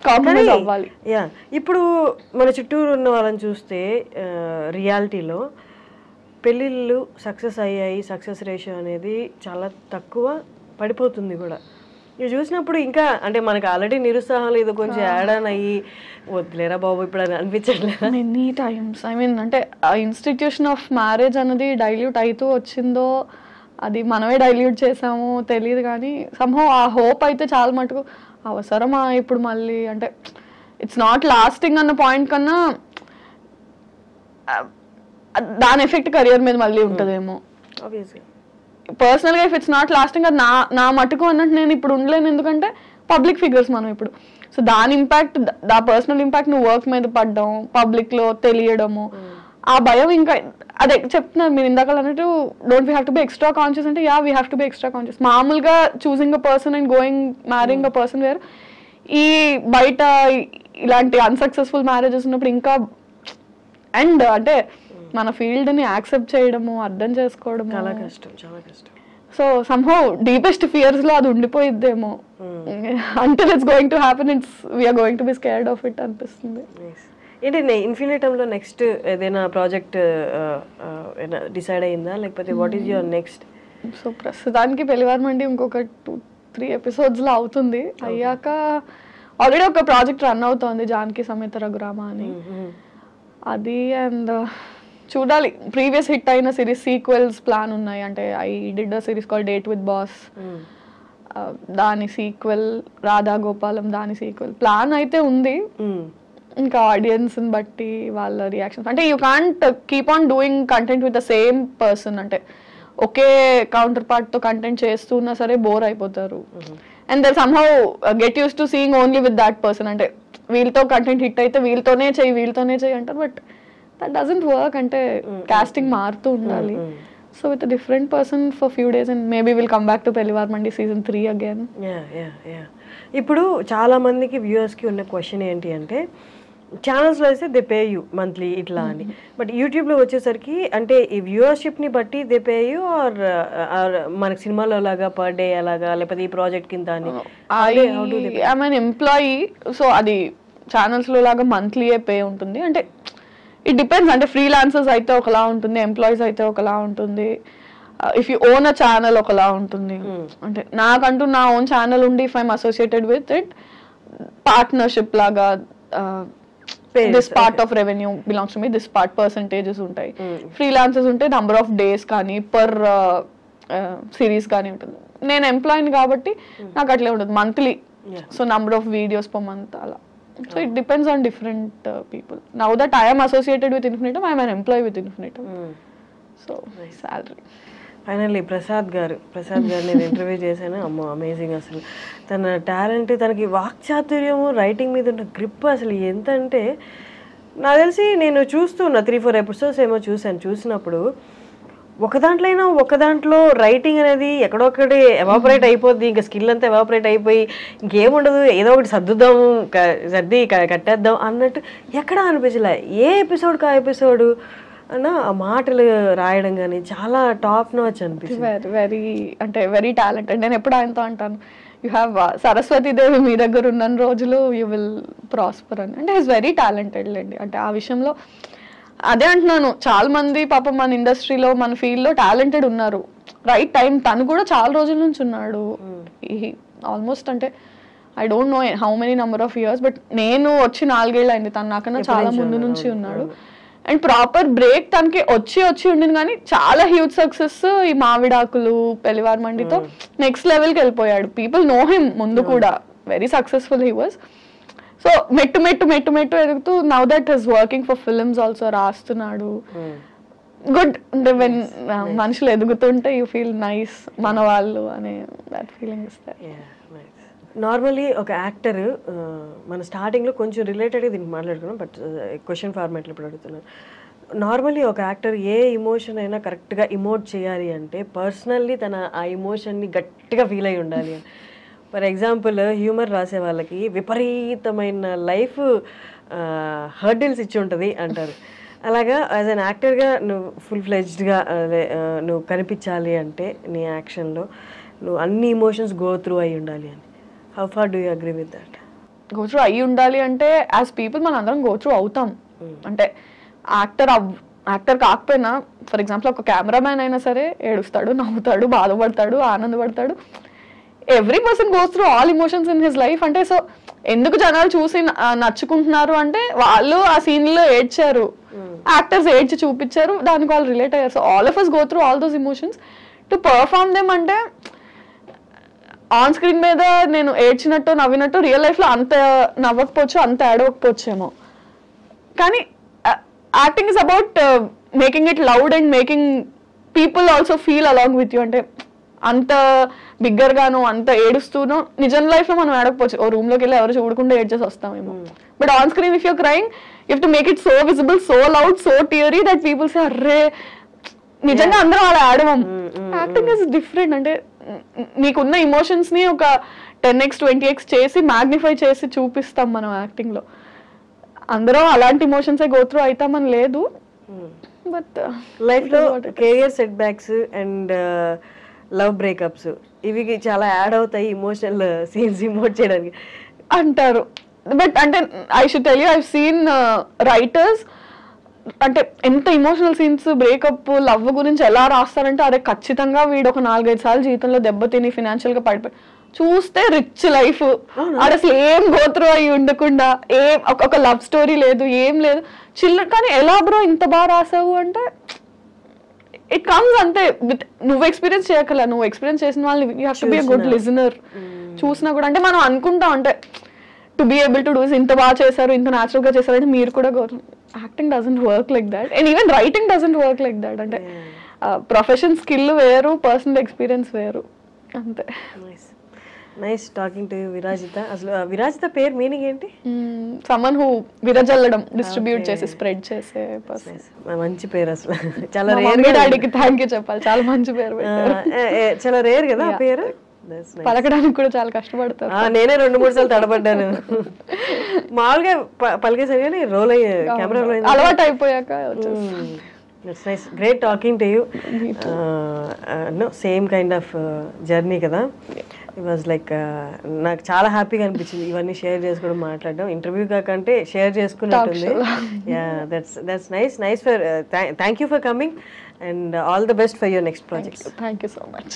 Compromise అవ్వాలి. Yeah, ఇప్పుడు మన చుట్టూరు ఉన్న వాళ్ళని చూస్తే రియాలిటీలో పెళ్ళిళ్ళు సక్సెస్ అయ్యాయి, సక్సెస్ రేషియో అనేది చాలా తక్కువ పడిపోతుంది కూడా. ఇవి చూసినప్పుడు ఇంకా అంటే మనకి ఆల్రెడీ నిరుత్సాహం లేదు, కొంచెం యాడ్ ఆన్ అయ్యి వద్దులేరా బాబు ఇప్పుడు అని అనిపించట్లేదు. మెనీ టైమ్స్ ఐ మీన్ అంటే ఆ ఇన్స్టిట్యూషన్ ఆఫ్ మ్యారేజ్ అనేది డైల్యూట్ అవుతూ వచ్చిందో అది మనమే డైల్యూట్ చేసాము తెలియదు, కానీ సంహౌ ఆ హోప్ అయితే చాలా మటుకు అవసరమా ఇప్పుడు మళ్ళీ అంటే ఇట్స్ నాట్ లాస్టింగ్ అన్న పాయింట్ కన్నా దాని ఎఫెక్ట్ కెరియర్ మీద మళ్ళీ ఉంటుందేమో. ఆబ్వియస్గా పర్సనల్గా ఇఫ్ ఇట్స్ నాట్ లాస్టింగ్ అది నా మటుకు అన్నట్టు నేను ఇప్పుడు ఉండలేను, ఎందుకంటే పబ్లిక్ ఫిగర్స్ మనం ఇప్పుడు. సో దాని ఇంపాక్ట్, దా పర్సనల్ ఇంపాక్ట్ నువ్వు వర్క్ మీద పడ్డం, పబ్లిక్లో తెలియడము, ఆ భయం ఇంకా అదే చెప్తున్నారు మీరు ఇందాక అన్నట్టు don't we have to be extra conscious అంటే yeah we have to be extra conscious. మామూలుగా choosing a person and going marrying a person where, ఈ బయట ఇలాంటి అన్సక్సెస్ఫుల్ మ్యారేజెస్ ఉన్నప్పుడు ఇంకా అండ్ అంటే మన ఫీల్డ్ని యాక్సెప్ట్ చేయడము, అర్థం చేసుకోవడము చాలా కష్టం, చాలా కష్టం. సో సమ్హౌ డీపెస్ట్ ఫియర్స్లో అది ఉండిపోయిద్దేమో. Until it's going to happen it's we're going to be scared of it అనిపిస్తుంది. ఏంటి ఇన్ఫినిటంలో నెక్స్ట్ ఏదైనా ప్రాజెక్ట్ డిసైడ్ అయ్యిందా, లేకపోతే what is your next? So ప్రస్తుతానికి పెళ్లివారమండి ఇంకొక 2-3 ఎపిసోడ్స్లో అవుతుంది. అయ్యాక ఆల్రెడీ ఒక ప్రాజెక్ట్ రన్ అవుతోంది, జానకి సమేత రఘురామ అని. అది అండ్ చూడాలి, ప్రీవియస్ హిట్ అయిన సిరీస్ సీక్వెల్స్ ప్లాన్ ఉన్నాయి. అంటే I did a series call date with boss, దాని సీక్వెల్, రాధా గోపాలం దాని సీక్వెల్ ప్లాన్ అయితే ఉంది. ఇంకా ఆడియన్స్ని బట్టి వాళ్ళ రియాక్షన్స్, అంటే you can't keep on doing content with the same person. అంటే ఒకే కౌంటర్ పార్ట్తో కంటెంట్ చేస్తున్నా సరే బోర్ అయిపోతారు. And then somehow get use to seeing only with that person. అంటే వీళ్ళతో కంటెంట్ హిట్ అయితే వీళ్ళతోనే చెయ్యి అంటారు, బట్ దట్ డజంట్ వర్క్. అంటే కాస్టింగ్ మారుతూ ఉండాలి. So with different person for few days and maybe will come back to Pellivaramandi season 3 again. ఇప్పుడు చాలా మందికి వ్యూవర్స్కి ఉన్న క్వశ్చన్ ఏంటి అంటే, ఛానల్స్లో అయితే దే పే యూ మంత్లీ ఇట్లా అని, బట్ యూట్యూబ్లో వచ్చేసరికి అంటే ఈ వ్యూవర్షిప్ని బట్టి దే పే యూ ఆర్ మనకి సినిమాలో లాగా పర్ డే అలాగా, లేకపోతే ఈ ప్రాజెక్ట్ కింద అని? ఐఎమ్ అన్ ఎంప్లాయీ, సో అది ఛానల్స్లో లాగా మంత్లీయే పే ఉంటుంది. అంటే ఇట్ డిపెండ్స్, అంటే ఫ్రీలాన్సర్స్ అయితే ఒకలా ఉంటుంది, ఎంప్లాయీస్ అయితే ఒకలా ఉంటుంది, if you own a channel ఒకలా ఉంటుంది. అంటే నాకంటూ నా ఓన్ ఛానల్ ఉండి if I'm associated with it partnership లాగా this part of revenue belongs to me, this part percentages ఉంటాయి. ఫ్రీలాన్సర్స్ ఉంటే నంబర్ ఆఫ్ డేస్ కానీ పర్ సిరీస్ కానీ ఉంటుంది. నేను ఎంప్లాయీని కాబట్టి నాకు అట్లే ఉంటుంది monthly, so number of videos per month అలా. So it depends on different people. Now that I am associated with Infinitum, I am an employee with Infinitum. So salary. Finally Prasad గారు నేను ఇంటర్వ్యూ చేశాను. అమ్మో అమేజింగ్, అసలు తన talent, తనకి వాక్చాతుర్యము, writing మీద ఉన్న గ్రిప్ అసలు ఎంత అంటే, నాకు తెలిసి నేను చూస్తున్నా 3-4 ఎపిసోడ్స్ ఏమో చూసినప్పుడు ఒక దాంట్లో రైటింగ్ అనేది ఎక్కడొక్కడి ఎవాపరేట్ అయిపోద్ది, ఇంకా స్కిల్ అంతా ఎవాపరేట్ అయిపోయి ఇంకేముండదు, ఏదో ఒకటి సర్ది కట్టేద్దాం అన్నట్టు ఎక్కడా అనిపించలే. ఏ ఎపిసోడ్కి ఆ ఎపిసోడ్ అన్న ఆ మాటలు రాయడం కానీ చాలా టాప్ నాచ్ అనిపిస్తుంది. వెరీ అంటే వెరీ టాలెంటెడ్. నేను ఎప్పుడు ఆయనతో అంటాను, యూ హ్యావ్ సరస్వతీదేవి మీ దగ్గర ఉన్న రోజులు యూ విల్ ప్రాస్పర్ అని. అంటే ఈజ్ వెరీ టాలెంటెడ్ లేండి. అంటే ఆ విషయంలో అదే అంటున్నాను, చాలా మంది పాపం మన ఇండస్ట్రీలో మన ఫీల్డ్లో టాలెంటెడ్ ఉన్నారు. రైట్ టైం, తను కూడా చాలా రోజుల నుంచి ఉన్నాడు ఆల్మోస్ట్. అంటే I don't know how many number of years, but నేను వచ్చి 4 ఏళ్ళు అయింది, తను నాకన్నా చాలా ముందు నుంచి ఉన్నాడు. అండ్ ప్రాపర్ బ్రేక్ తనకి వచ్చి ఉండింది, కానీ చాలా హ్యూజ్ సక్సెస్ ఈ మావిడాకులు, పెళ్లివారమండితో నెక్స్ట్ లెవెల్కి వెళ్ళిపోయాడు. పీపుల్ నో హిమ్ ముందు కూడా, very successful he was. So మెట్టు ఎదుగుతూ now that is working for films also, రాస్తున్నాడు. గుడ్. అంటే వెన్ మనుషులు ఎదుగుతుంటే యూ ఫీల్ నైస్, మన వాళ్ళు అనే దట్ ఫీలింగ్ ఇస్తారు. నార్మల్లీ ఒక యాక్టర్, మన స్టార్టింగ్లో కొంచెం రిలేటెడ్గా దీనికి మాట్లాడుకున్నాం, బట్ క్వశ్చన్ ఫార్మాట్లో ఇప్పుడు అడుగుతున్నాను. నార్మల్లీ ఒక యాక్టర్ ఏ ఇమోషన్ అయినా కరెక్ట్గా ఇమోట్ చేయాలి అంటే పర్సనల్లీ తన ఆ ఇమోషన్ని గట్టిగా ఫీల్ అయి ఉండాలి అని. ఫర్ ఎగ్జాంపుల్ హ్యూమర్ రాసే వాళ్ళకి విపరీతమైన లైఫ్ హర్డిల్స్ ఇచ్చి ఉంటుంది అంటారు. అలాగా యాజ్ అన్ యాక్టర్గా నువ్వు ఫుల్ ఫ్లెడ్జ్డ్గా నువ్వు కనిపించాలి అంటే నీ యాక్షన్లో నువ్వు అన్ని ఇమోషన్స్ గో త్రూ అయి ఉండాలి అని. How far do you agree with that? Go through అయ్యి ఉండాలి అంటే యాజ్ పీపుల్ మనం అందరం గో త్రూ అవుతాం. అంటే యాక్టర్ కాకపోయినా ఫర్ ఎగ్జాంపుల్ ఒక కెమెరామ్యాన్ అయినా సరే ఏడుస్తాడు, నవ్వుతాడు, బాధపడతాడు, ఆనందపడతాడు. Every person goes through all emotions in his life. అంటే సో ఎందుకు జనాలు చూసి నచ్చుకుంటున్నారు అంటే వాళ్ళు ఆ సీన్ లో ఏడ్చారు, యాక్టర్స్ ఏడ్చి చూపించారు, దానికి వాళ్ళు రిలేట్ అయ్యారు. So all of us go through all those emotions to perform them. అంటే ఆన్ స్క్రీన్ మీద నేను ఏడ్చినట్టు నవ్వినట్టు రియల్ లైఫ్ లో అంత నవ్వకపోవచ్చు, అంత ఏడవకపోవచ్చేమో. కానీ acting is about making it loud and making people also feel along with you. అంటే అంత బిగ్గర్ గాను అంత ఏడుస్తూనో నిజం లైఫ్ లో మనం ఏడకపోవచ్చు, ఓ రూమ్ లోకి వెళ్ళి ఎవరు చూడకుండా ఏడ్చేసి వస్తామేమో. But on screen if you're crying you have to make it so visible, so loud, so teary that people say అర్రే నిజంగా అందరం అలా ఆడవం. Acting is different. అంటే నీకున్న ఇమోషన్స్ ని ఒక 10x 20x చేసి మ్యాగ్నిఫై చేసి చూపిస్తాం మనం యాక్టింగ్ లో. అందరం అలాంటి ఇమోషన్స్ గో త్రూ అవుతామని లేదు. బట్ లైఫ్ లో career set backs and love breakups ఇవి చాలా యాడ్ అవుతాయి ఇమోషనల్ సీన్స్ ఇమోట్ చేయడానికి అంటారు. బట్ అంటే I should tell you I seen writers అంటే ఎంత ఇమోషనల్ సీన్స్ బ్రేకప్ లవ్ గురించి ఎలా రాస్తారంటే అదే ఖచ్చితంగా వీడు ఒక 4-5 సార్లు జీవితంలో దెబ్బతిని ఫినాన్షియల్ గా పడిపోయి చూస్తే రిచ్ లైఫ్, అది అసలు ఏం గోత్రూ అయ్యి ఉండకుండా ఏం ఒక లవ్ స్టోరీ లేదు, ఏం లేదు, చిల్లర. కానీ ఎలా బ్రో ఇంత బాగా రాసావు అంటే ఇట్ కమ్స్ అంతే. నువ్వు ఎక్స్పీరియన్స్ చేయగల, నువ్వు ఎక్స్పీరియన్స్ చేసిన వాళ్ళని you have to be a good listener. చూసినా కూడా అంటే మనం అనుకుంటాం అంటే to be able to do ఇంత బాగా చేశారు, ఇంత న్యాచురల్ గా చేశారు అంటే మీరు కూడా acting doesn't work like that and even writing doesn't work like that. అంటే ప్రొఫెషన్ స్కిల్ వేరు, పర్సనల్ ఎక్స్పీరియన్స్ వేరు అంతే. Nice talking to you Virajita. అసలు విరాజిత పేరు మీనింగ్ ఏంటి? సమ్మన్ హూ విరజల్లడం, డిస్ట్రిబ్యూట్ చేసి స్ప్రెడ్ చేసే పర్సన్. మంచి పేరు అసలు. చాలా రేర్. డాడీకి థ్యాంక్ యూ చెప్పాలి, చాలా మంచి పేరు పెట్టారు. చాలా రేర్ కదా ఆ పేరు, పలకడానికి కూడా చాలా కష్టపడతారు. నేనే 2-3 సార్లు తడబడ్డాను. మామూలుగా పలికేసాను కానీ రోల్ అయ్యే కెమెరా రోల్ అలవాటు అయిపోయాక. That's nice. Great talking to you. No, same kind of journey కదా. It was like నాకు చాలా హ్యాపీగా అనిపించింది ఇవన్నీ షేర్ చేసుకోవడం, మాట్లాడడం. ఇంటర్వ్యూ కాకంటే షేర్ చేసుకున్నట్టుంది. Yeah, that's nice for thank you for coming and all the best for your next project. Thank you so much.